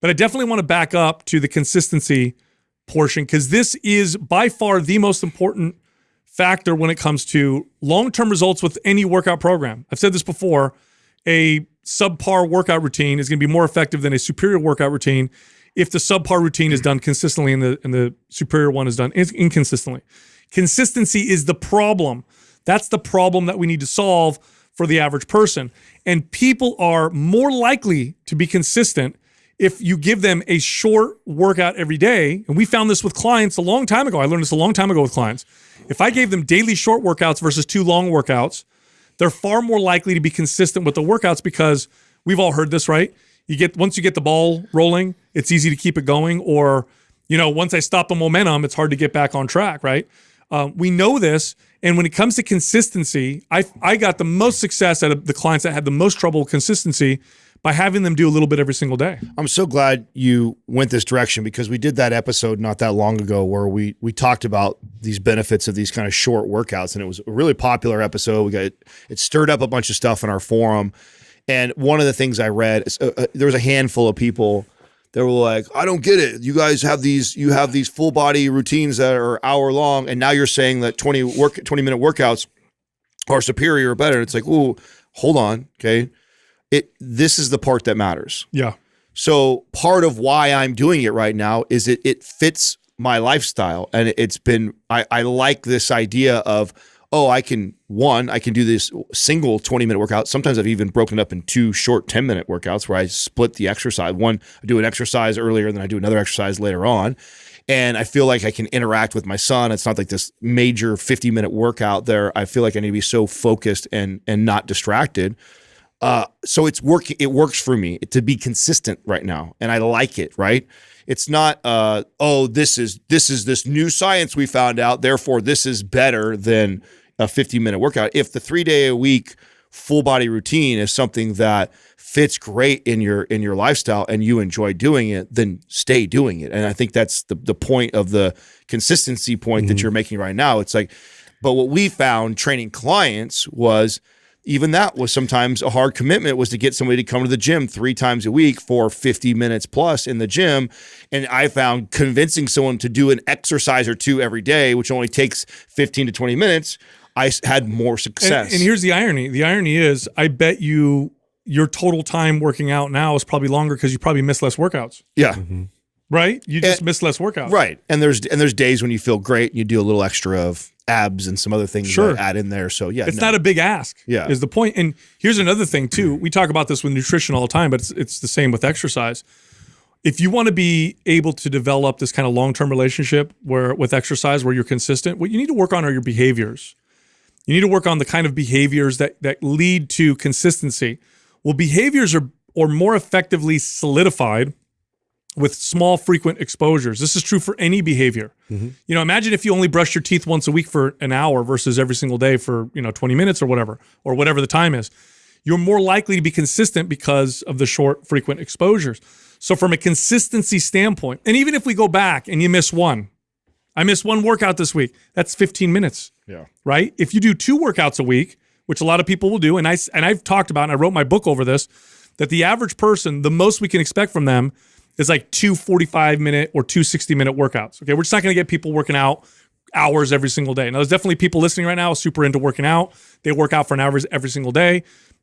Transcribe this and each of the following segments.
But I definitely want to back up to the consistency portion, because this is by far the most important factor when it comes to long-term results with any workout program. I've said this before, a subpar workout routine is going to be more effective than a superior workout routine if the subpar routine is done consistently and the superior one is done inconsistently. Consistency is the problem. That's the problem that we need to solve for the average person. And people are more likely to be consistent if you give them a short workout every day. And we found this with clients a long time ago. I learned this a long time ago with clients. If I gave them daily short workouts versus 2 long workouts, they're far more likely to be consistent with the workouts, because we've all heard this, right? Once you get the ball rolling, it's easy to keep it going. Or, once I stop the momentum, it's hard to get back on track, right? We know this. And when it comes to consistency, I got the most success out of the clients that had the most trouble with consistency by having them do a little bit every single day. I'm so glad you went this direction, because we did that episode not that long ago where we talked about these benefits of these kind of short workouts, and it was a really popular episode. It stirred up a bunch of stuff in our forum, and one of the things I read is there was a handful of people that were like, "I don't get it. You guys have these full body routines that are hour long, and now you're saying that 20-minute workouts are superior or better." And it's like, "Ooh, hold on, okay." This is the part that matters. Yeah. So part of why I'm doing it right now is it fits my lifestyle. And I like this idea of, I can do this single 20-minute workout. Sometimes I've even broken it up in 2 short 10-minute workouts where I split the exercise. One, I do an exercise earlier, and then I do another exercise later on. And I feel like I can interact with my son. It's not like this major 50-minute workout there. I feel like I need to be so focused and not distracted. So it's working. It works for me to be consistent right now, and I like it. Right? It's not. This is this new science we found out. Therefore, this is better than a 50-minute workout. If the 3-day-a-week full body routine is something that fits great in your lifestyle and you enjoy doing it, then stay doing it. And I think that's the point of the consistency point that you're making right now. It's like, but what we found training clients was, even that was sometimes a hard commitment, was to get somebody to come to the gym 3 times a week for 50 minutes plus in the gym. And I found convincing someone to do an exercise or 2 every day, which only takes 15 to 20 minutes, I had more success. And here's the irony. The irony is, I bet your total time working out now is probably longer because you probably miss less workouts. Yeah. Right? You just miss less workouts. Right. And there's days when you feel great and you do a little extra of abs and some other things that add in there. So yeah, it's not a big ask. Yeah, is the point. And here's another thing too. We talk about this with nutrition all the time, but it's the same with exercise. If you want to be able to develop this kind of long-term relationship with exercise where you're consistent, what you need to work on are your behaviors. You need to work on the kind of behaviors that lead to consistency. Well, behaviors are more effectively solidified with small, frequent exposures. This is true for any behavior. Imagine if you only brush your teeth once a week for an hour versus every single day for 20 minutes or whatever the time is. You're more likely to be consistent because of the short, frequent exposures. So from a consistency standpoint, and even if we go back and you miss one, I missed one workout this week, that's 15 minutes. Yeah. Right? If you do 2 workouts a week, which a lot of people will do, and I've talked about, and I wrote my book over this, that the average person, the most we can expect from them is like 2 45-minute or 2 60-minute workouts. Okay, we're just not going to get people working out hours every single day. Now, there's definitely people listening right now super into working out. They work out for an hour every single day.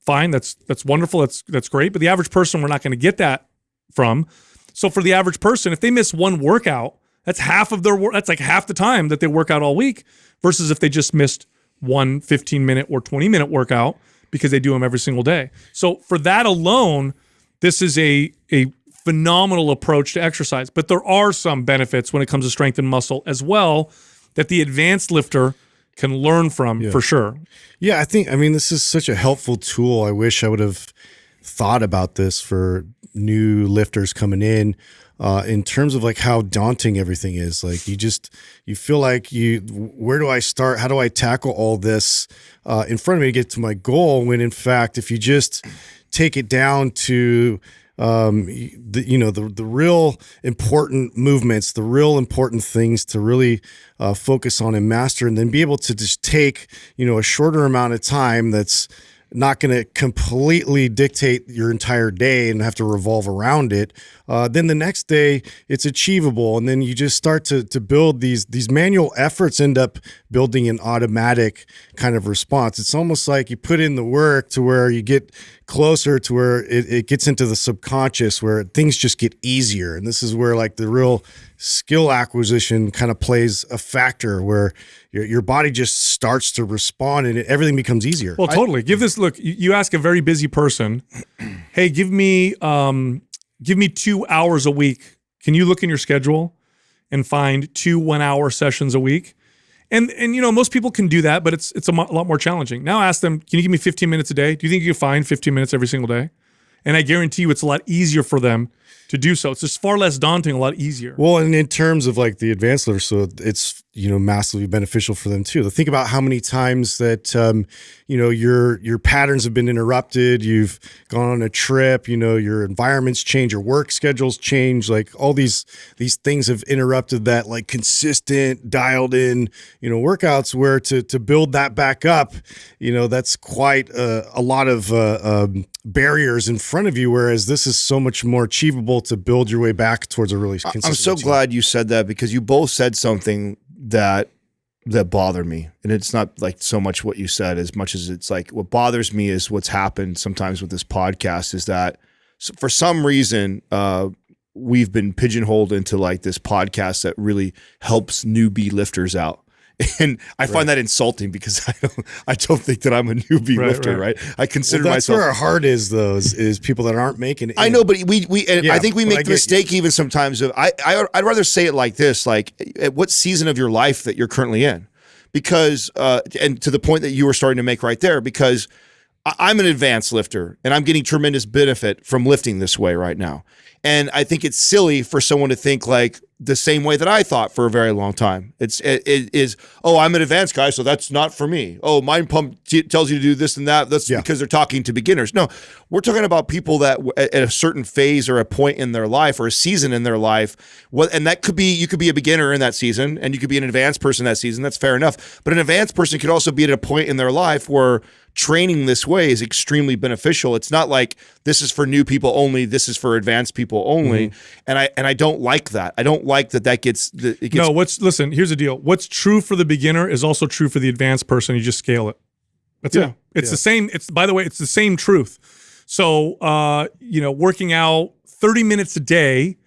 Fine, that's wonderful. That's great. But the average person, we're not going to get that from. So for the average person, if they miss one workout, that's half of their work. That's like half the time that they work out all week. Versus if they just missed one 15-minute or 20-minute workout because they do them every single day. So for that alone, this is a phenomenal approach to exercise. But there are some benefits when it comes to strength and muscle as well that the advanced lifter can learn from for sure. Yeah, I mean, this is such a helpful tool. I wish I would have thought about this for new lifters coming in terms of like how daunting everything is. Like you feel like where do I start? How do I tackle all this in front of me to get to my goal? When in fact, if you just take it down to the real important movements, the real important things to really focus on and master, and then be able to just take, a shorter amount of time that's not going to completely dictate your entire day and have to revolve around it, then the next day it's achievable. And then you just start to build these manual efforts end up building an automatic kind of response. It's almost like you put in the work to where you get closer to where it gets into the subconscious, where things just get easier. And this is where like the real skill acquisition kind of plays a factor, where your body just starts to respond and everything becomes easier. Well, totally. Give this look. You ask a very busy person, hey, give me 2 hours a week. Can you look in your schedule and find 2 1-hour sessions a week? And you know, most people can do that, but it's a lot more challenging. Now ask them, can you give me 15 minutes a day? Do you think you can find 15 minutes every single day? And I guarantee you it's a lot easier for them to do so. It's just far less daunting, a lot easier. Well, and in terms of like the advanced lifters, so it's, you know, massively beneficial for them too. Think about how many times that, you know, your patterns have been interrupted. You've gone on a trip, you know, your environments change, your work schedules change, like all these things have interrupted that like consistent dialed in, you know, workouts, where to build that back up, you know, that's quite a lot of barriers in front of you. Whereas this is so much more achievable to build your way back towards a really consistent I'm so routine. glad you said that, because you both said something that bothered me. And it's not like so much what you said as much as it's like what bothers me is what's happened sometimes with this podcast is that for some reason we've been pigeonholed into like this podcast that really helps newbie lifters out. And I find that insulting, because I don't think that I'm a newbie lifter, right? I consider that's myself. where our heart is, though, is people that aren't making it. I know, but I think we but make I the get mistake even sometimes of I'd rather say it like this, like at what season of your life that you're currently in, because and to the point that you were starting to make right there, because I'm an advanced lifter and I'm getting tremendous benefit from lifting this way right now. And I think it's silly for someone to think like the same way that I thought for a very long time. It is, oh, I'm an advanced guy, so that's not for me. Oh, Mind Pump tells you to do this and that. That's because they're talking to beginners. No, we're talking about people that at a certain phase or a point in their life or a season in their life. And that could be, you could be a beginner in that season and you could be an advanced person in that season. That's fair enough. But an advanced person could also be at a point in their life where training this way is extremely beneficial. It's not like this is for new people only, this is for advanced people only. And I don't like that. I don't like that gets No, listen, here's the deal. What's true for the beginner is also true for the advanced person. You just scale it. That's it. It's the same. By the way, it's the same truth. So you know, working out 30 minutes a day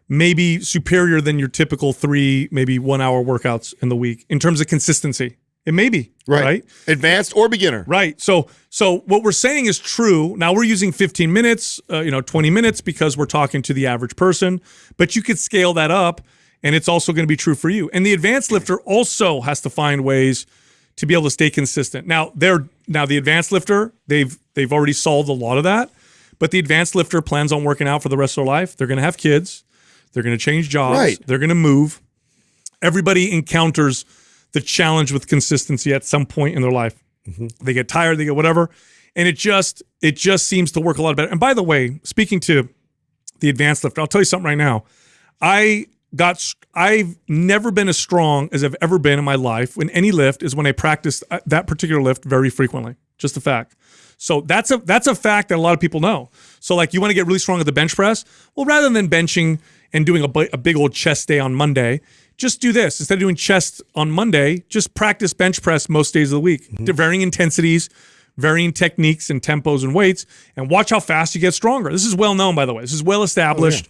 may be superior than your typical 3, maybe 1 hour workouts in the week in terms of consistency. It may be, right? Advanced or beginner. Right. So what we're saying is true. Now we're using 15 minutes, 20 minutes because we're talking to the average person, but you could scale that up and it's also going to be true for you. And the advanced lifter also has to find ways to be able to stay consistent. Now the advanced lifter, they've already solved a lot of that, but the advanced lifter plans on working out for the rest of their life. They're going to have kids. They're going to change jobs. Right. They're going to move. Everybody encounters the challenge with consistency at some point in their life. They get tired, they get whatever. And it just seems to work a lot better. And by the way, speaking to the advanced lifter, I'll tell you something right now. I've never been as strong as I've ever been in my life in any lift is when I practiced that particular lift very frequently. Just a fact. So that's a fact that a lot of people know. So like you want to get really strong at the bench press? Well, rather than benching and doing a big old chest day on Monday, just do this. Instead of doing chest on Monday, just practice bench press most days of the week. To varying intensities, varying techniques and tempos and weights, and watch how fast you get stronger. This is well known, by the way. This is well established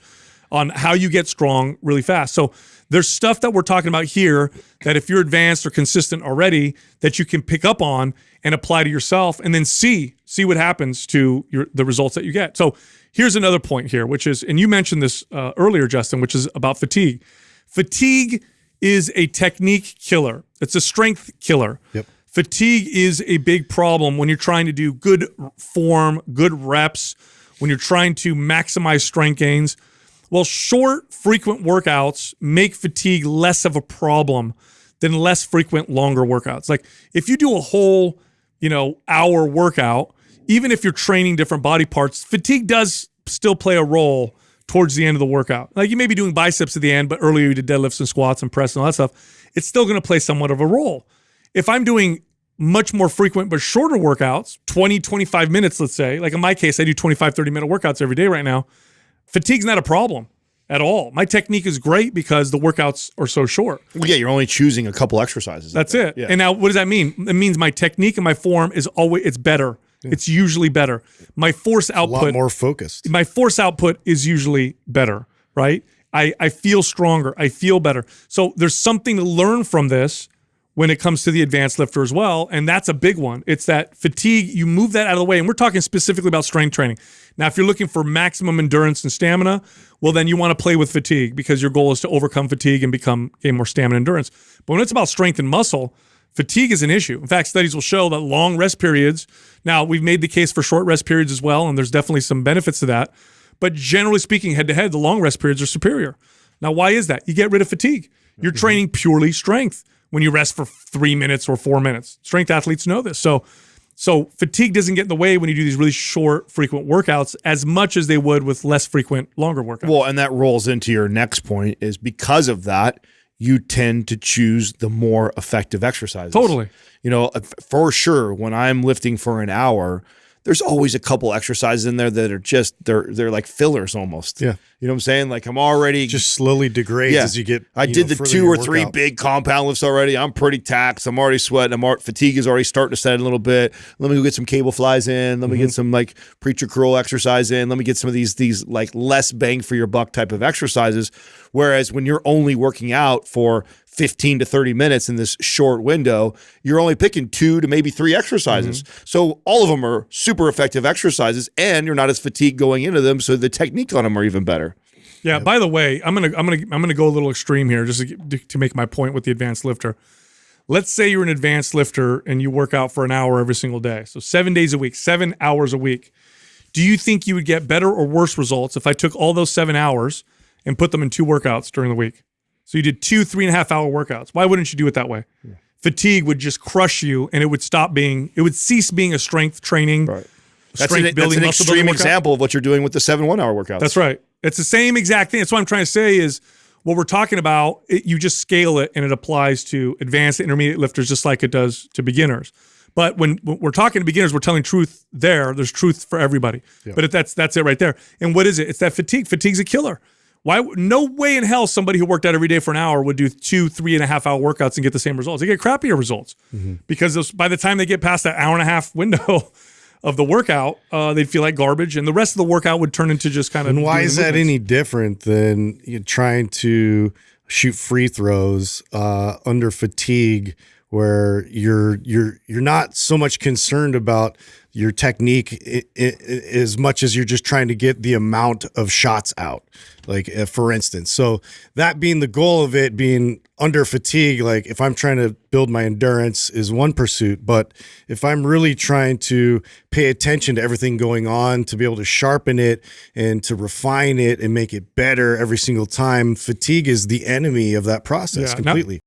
on how you get strong really fast. So there's stuff that we're talking about here that if you're advanced or consistent already, that you can pick up on and apply to yourself and then see what happens to the results that you get. So here's another point here, which is, and you mentioned this earlier, Justin, which is about fatigue. Fatigue is a technique killer. It's a strength killer. Yep. Fatigue is a big problem when you're trying to do good form, good reps, when you're trying to maximize strength gains. Well, short, frequent workouts make fatigue less of a problem than less frequent, longer workouts. Like if you do a whole, hour workout, even if you're training different body parts, fatigue does still play a role towards the end of the workout. Like you may be doing biceps at the end, but earlier you did deadlifts and squats and press and all that stuff. It's still going to play somewhat of a role. If I'm doing much more frequent but shorter workouts, 20, 25 minutes, let's say. Like in my case, I do 25, 30-minute workouts every day right now. Fatigue's not a problem at all. My technique is great because the workouts are so short. Well, yeah, you're only choosing a couple exercises. That's it. Yeah. And now what does that mean? It means my technique and my form is always, it's better. Yeah. It's usually better. My force output. A lot more focused. My force output is usually better, right? I feel stronger. I feel better. So there's something to learn from this when it comes to the advanced lifter as well. And that's a big one. It's that fatigue, you move that out of the way. And we're talking specifically about strength training. Now, if you're looking for maximum endurance and stamina, well, then you want to play with fatigue because your goal is to overcome fatigue and gain more stamina and endurance. But when it's about strength and muscle, fatigue is an issue. In fact, studies will show that long rest periods, now we've made the case for short rest periods as well, and there's definitely some benefits to that. But generally speaking, head to head, the long rest periods are superior. Now, why is that? You get rid of fatigue. You're training purely strength when you rest for 3 minutes or 4 minutes. Strength athletes know this. So fatigue doesn't get in the way when you do these really short, frequent workouts as much as they would with less frequent, longer workouts. Well, and that rolls into your next point is because of that, you tend to choose the more effective exercises. Totally. You know, for sure, when I'm lifting for an hour, there's always a couple exercises in there that are just, they're like fillers almost. Yeah. You know what I'm saying? Like I'm already just slowly degrades as you get. I did the further 2 in or your 3 workout. big compound lifts already. I'm pretty taxed. I'm already sweating. Fatigue is already starting to set in a little bit. Let me go get some cable flies in. Let me get some like preacher curl exercise in. Let me get some of these like less bang for your buck type of exercises. Whereas when you're only working out for 15 to 30 minutes in this short window, you're only picking 2 to maybe 3 exercises. So all of them are super effective exercises and you're not as fatigued going into them. So the technique on them are even better. Yeah. By the way, I'm gonna go a little extreme here just to make my point with the advanced lifter. Let's say you're an advanced lifter and you work out for an hour every single day. So 7 days a week, 7 hours a week. Do you think you would get better or worse results if I took all those 7 hours and put them in 2 workouts during the week? So you did 2 3.5-hour workouts. Why wouldn't you do it that way? Yeah. Fatigue would just crush you and it would cease being a strength training, right. strength That's building, an muscle extreme building example of what you're doing with the 7 1-hour workouts. That's right. It's the same exact thing. That's what I'm trying to say is what we're talking about, you just scale it and it applies to advanced intermediate lifters just like it does to beginners. But when we're talking to beginners, we're telling truth there. There's truth for everybody. Yeah. But that's it right there. And what is it? It's that fatigue. Fatigue's a killer. No way in hell somebody who worked out every day for an hour would do 2 3.5-hour workouts and get the same results. They get crappier results because by the time they get past that hour-and-a-half window of the workout, they'd feel like garbage, and the rest of the workout would turn into just kind of. And why is that any different than you trying to shoot free throws under fatigue, where you're not so much concerned about your technique as much as you're just trying to get the amount of shots out, like for instance. So that being the goal of it being under fatigue, like if I'm trying to build my endurance is one pursuit, but if I'm really trying to pay attention to everything going on, to be able to sharpen it and to refine it and make it better every single time, fatigue is the enemy of that process completely.